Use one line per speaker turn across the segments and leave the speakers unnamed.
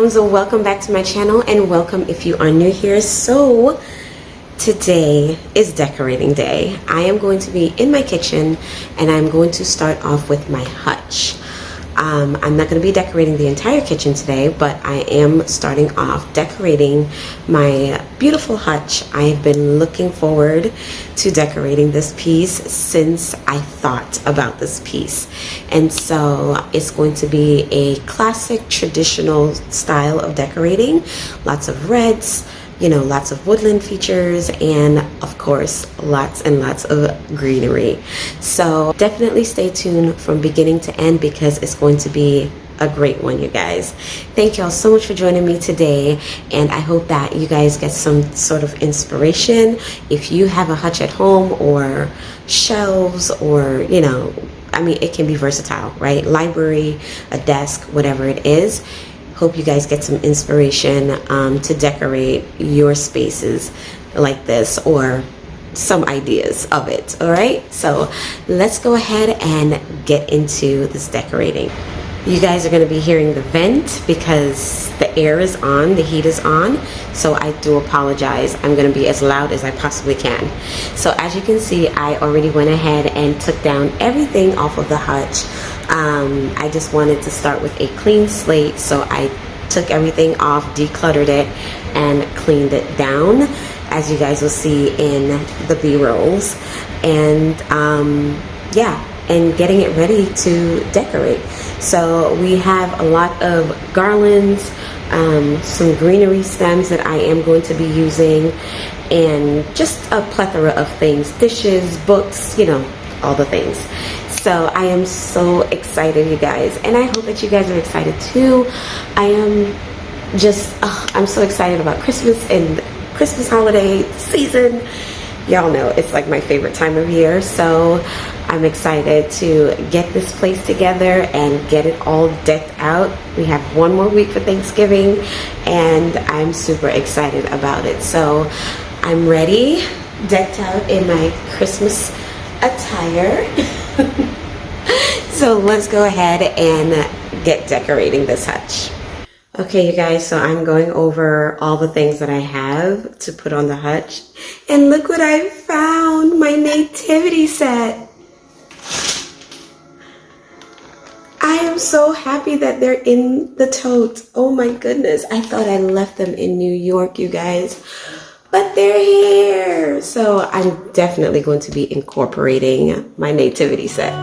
So welcome back to my channel, and welcome if you are new here. So today is decorating day. I am going to be in my kitchen and I'm going to start off with my hutch. I'm not going to be decorating the entire kitchen today, but I am starting off decorating my beautiful hutch. I've been looking forward to decorating this piece since I thought about this piece. And so it's going to be a classic traditional style of decorating. Lots of reds, you know, lots of woodland features, and of course lots and lots of greenery. So definitely stay tuned from beginning to end because it's going to be a great one, you guys. Thank y'all so much for joining me today, and I hope that you guys get some sort of inspiration. If you have a hutch at home or shelves, or you know, I mean, it can be versatile, right? Library, a desk, whatever it is. Hope you guys get some inspiration to decorate your spaces like this, or some ideas of it. All right, so let's go ahead and get into this decorating. You guys are going to be hearing the vent because the air is on, the heat is on, so I do apologize. I'm going to be as loud as I possibly can. So as you can see, I already went ahead and took down everything off of the hutch. I just wanted to start with a clean slate, so I took everything off, decluttered it, and cleaned it down, as you guys will see in the B-rolls. And yeah, and getting it ready to decorate. So we have a lot of garlands, some greenery stems that I am going to be using, and just a plethora of things, dishes, books, you know, all the things. So I am so excited, you guys, and I hope that you guys are excited too. I am just, I'm so excited about Christmas and Christmas holiday season. Y'all know it's like my favorite time of year, so I'm excited to get this place together and get it all decked out. We have one more week for Thanksgiving, and I'm super excited about it. So I'm ready, decked out in my Christmas attire. So let's go ahead and get decorating this hutch. Okay, you guys, so I'm going over all the things that I have to put on the hutch. And look what I found, my nativity set. I am so happy that they're in the tote. Oh my goodness, I thought I left them in New York, you guys. But they're here. So I'm definitely going to be incorporating my nativity set.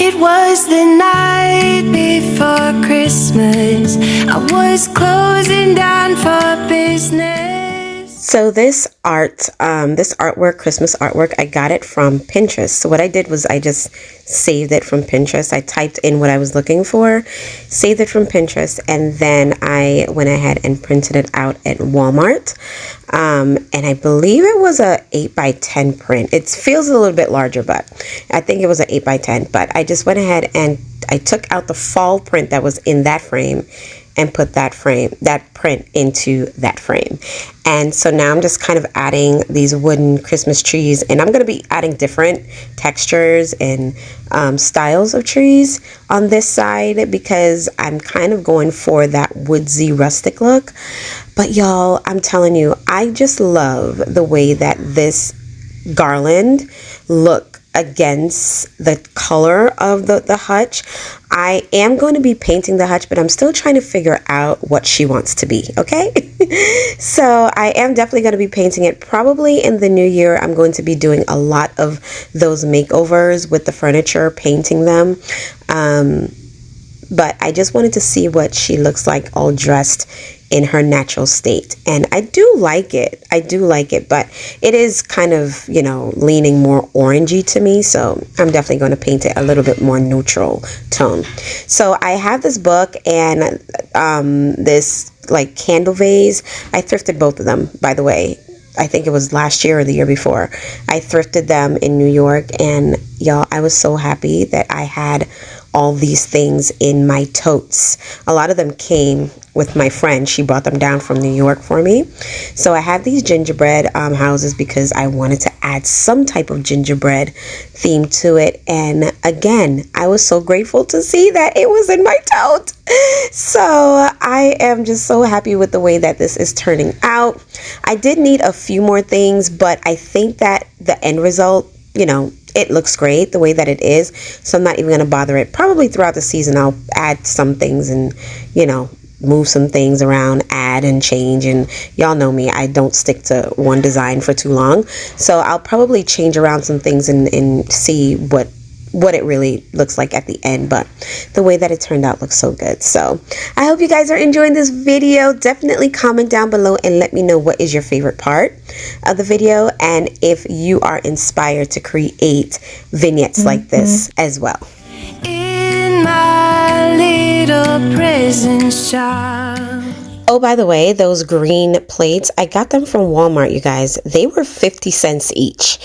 It was the night before Christmas. I was closing down for business.
So this artwork, Christmas artwork, I got it from Pinterest. So what I did was I just saved it from Pinterest. I typed in what I was looking for, saved it from Pinterest, and then I went ahead and printed it out at Walmart. And I believe it was a 8x10 print. It feels a little bit larger, but I think it was an 8x10. But I just went ahead and I took out the fall print that was in that frame and put that print into that frame. And so now I'm just kind of adding these wooden Christmas trees, and I'm going to be adding different textures and styles of trees on this side because I'm kind of going for that woodsy rustic look. But y'all, I'm telling you, I just love the way that this garland look against the color of the hutch. I am going to be painting the hutch, but I'm still trying to figure out what she wants to be, okay? So I am definitely going to be painting it. Probably in the new year, I'm going to be doing a lot of those makeovers with the furniture, painting them. But I just wanted to see what she looks like all dressed in her natural state, and I do like it. But it is kind of, you know, leaning more orangey to me, so I'm definitely going to paint it a little bit more neutral tone. So I have this book and this like candle vase. I thrifted both of them, by the way. I think it was last year or the year before. I thrifted them in New York, and y'all, I was so happy that I had all these things in my totes. A lot of them came with my friend. She brought them down from New York for me. So I have these gingerbread houses because I wanted to add some type of gingerbread theme to it. And again, I was so grateful to see that it was in my tote. So I am just so happy with the way that this is turning out. I did need a few more things, but I think that the end result, you know, it looks great the way that it is. So I'm not even going to bother it. Probably throughout the season, I'll add some things and, you know, move some things around, add and change. And y'all know me, I don't stick to one design for too long. So I'll probably change around some things and see what it really looks like at the end. But the way that it turned out looks so good. So I hope you guys are enjoying this video. Definitely comment down below and let me know what is your favorite part of the video, and if you are inspired to create vignettes like this as well.
In my little present shop.
Oh, by the way, those green plates, I got them from Walmart, you guys. They were 50 cents each.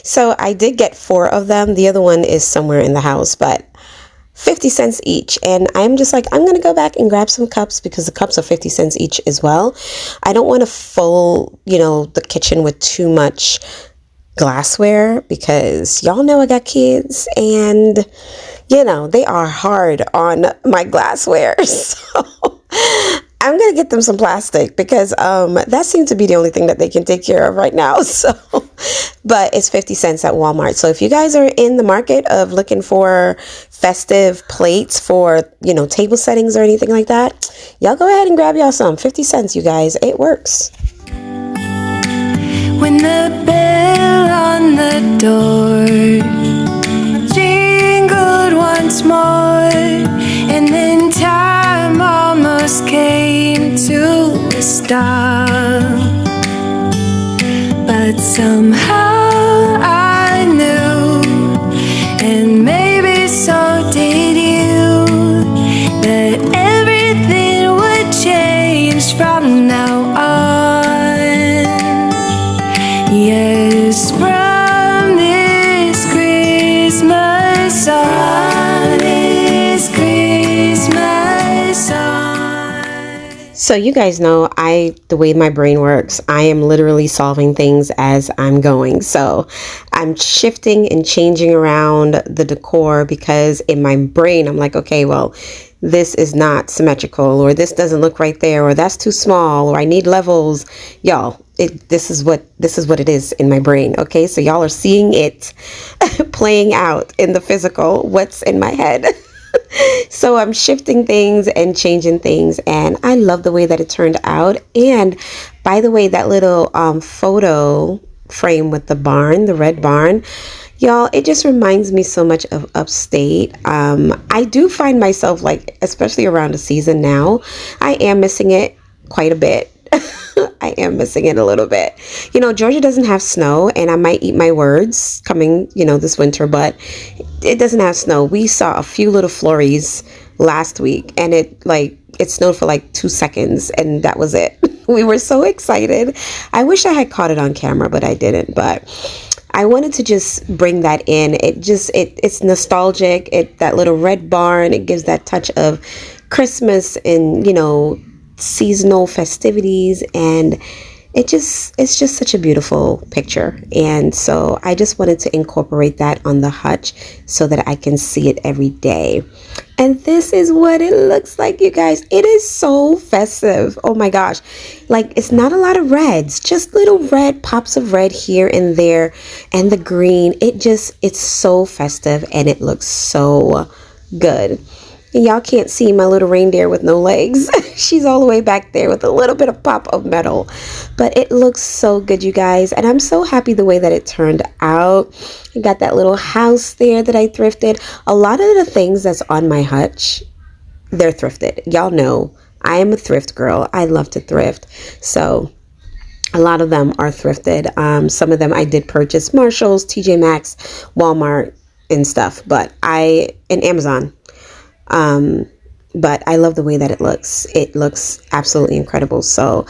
So I did get 4 of them. The other one is somewhere in the house, but 50 cents each. And I'm just like, I'm going to go back and grab some cups because the cups are 50 cents each as well. I don't want to fill, you know, the kitchen with too much glassware because y'all know I got kids and, you know, they are hard on my glassware. So I'm going to get them some plastic because that seems to be the only thing that they can take care of right now. So, but it's 50 cents at Walmart. So if you guys are in the market of looking for festive plates for, you know, table settings or anything like that, y'all go ahead and grab y'all some. 50 cents, you guys. It works.
When the bell on the door jingled once more, and then time almost came to a stop, but somehow I knew, and maybe so did you, that everything would change from now on. Yes, from this Christmas on, this Christmas on.
So you guys know the way my brain works, I am literally solving things as I'm going. So I'm shifting and changing around the decor because in my brain, I'm like, okay, well, this is not symmetrical, or this doesn't look right there, or that's too small, or I need levels. Y'all, this is what it is in my brain. Okay, so y'all are seeing it playing out in the physical, what's in my head. So I'm shifting things and changing things, and I love the way that it turned out. And by the way, that little photo frame with the barn, the red barn, y'all, it just reminds me so much of upstate. I do find myself, like, especially around the season now, I am missing it quite a bit. I am missing it a little bit. You know, Georgia doesn't have snow, and I might eat my words coming, you know, this winter, but it doesn't have snow. We saw a few little flurries last week, and it snowed for like 2 seconds, and that was it. We were so excited. I wish I had caught it on camera, but I didn't. But I wanted to just bring that in. It's nostalgic. That little red barn, it gives that touch of Christmas and, you know, seasonal festivities, and it's just such a beautiful picture. And so I just wanted to incorporate that on the hutch so that I can see it every day. And this is what it looks like, you guys. It is so festive. Oh my gosh. Like, it's not a lot of reds, just little red pops of red here and there, and the green. It's so festive, and it looks so good. Y'all can't see my little reindeer with no legs. She's all the way back there with a little bit of pop of metal. But it looks so good, you guys. And I'm so happy the way that it turned out. I got that little house there that I thrifted. A lot of the things that's on my hutch, they're thrifted. Y'all know I am a thrift girl. I love to thrift. So a lot of them are thrifted. Some of them I did purchase Marshalls, TJ Maxx, Walmart, and stuff. And Amazon. But I love the way that it looks. It looks absolutely incredible. So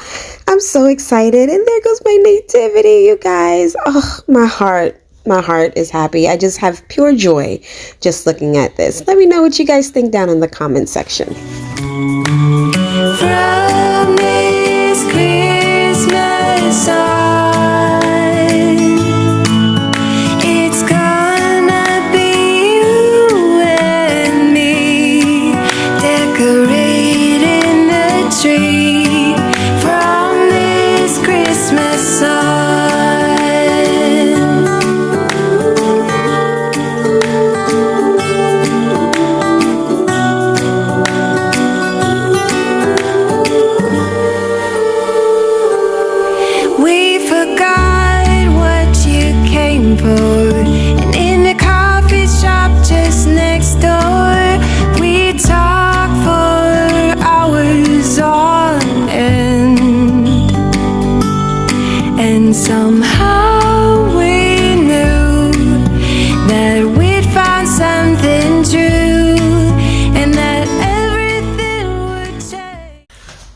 I'm so excited. And there goes my nativity, you guys. Oh, my heart. my heart is happy. I just have pure joy just looking at this. Let me know what you guys think down in the comment section.
From this Christmas on, it's gonna be you and me decorating the tree. From this Christmas on. We forgot what you came for, and in the coffee shop just next door, we talked for hours on end, and somehow we knew that we'd found something true, and that everything would change.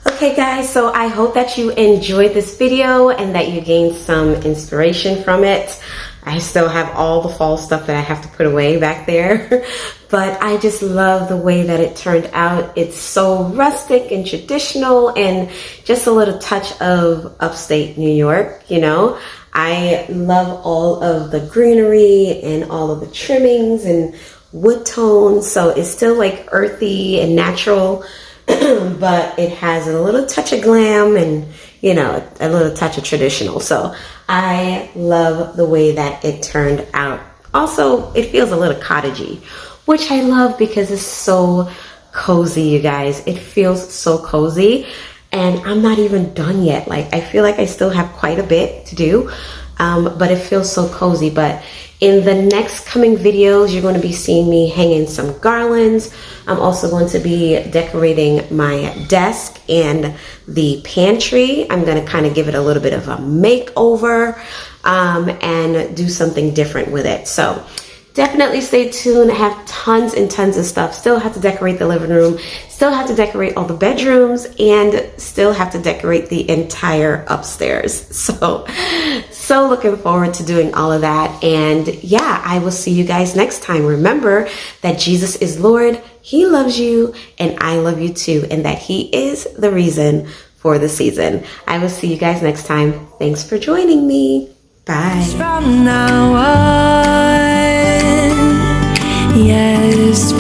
Okay guys, so I hope that you enjoyed this video and that you gained some inspiration from it. I still have all the fall stuff that I have to put away back there, but I just love the way that it turned out. It's so rustic and traditional and just a little touch of upstate New York, you know. I love all of the greenery and all of the trimmings and wood tones, so it's still like earthy and natural, but it has a little touch of glam and, you know, a little touch of traditional. So I love the way that it turned out. Also, it feels a little cottagey, which I love because it's so cozy, you guys. It feels so cozy, and I'm not even done yet. Like, I feel like I still have quite a bit to do, but it feels so cozy. But in the next coming videos, you're going to be seeing me hanging some garlands. I'm also going to be decorating my desk and the pantry. I'm going to kind of give it a little bit of a makeover and do something different with it. So definitely stay tuned. I have tons and tons of stuff. Still have to decorate the living room, still have to decorate all the bedrooms, and still have to decorate the entire upstairs. So looking forward to doing all of that. And yeah, I will see you guys next time. Remember that Jesus is Lord. He loves you, and I love you too, and that He is the reason for the season. I will see you guys next time. Thanks for joining me. Bye.
From now on, yes.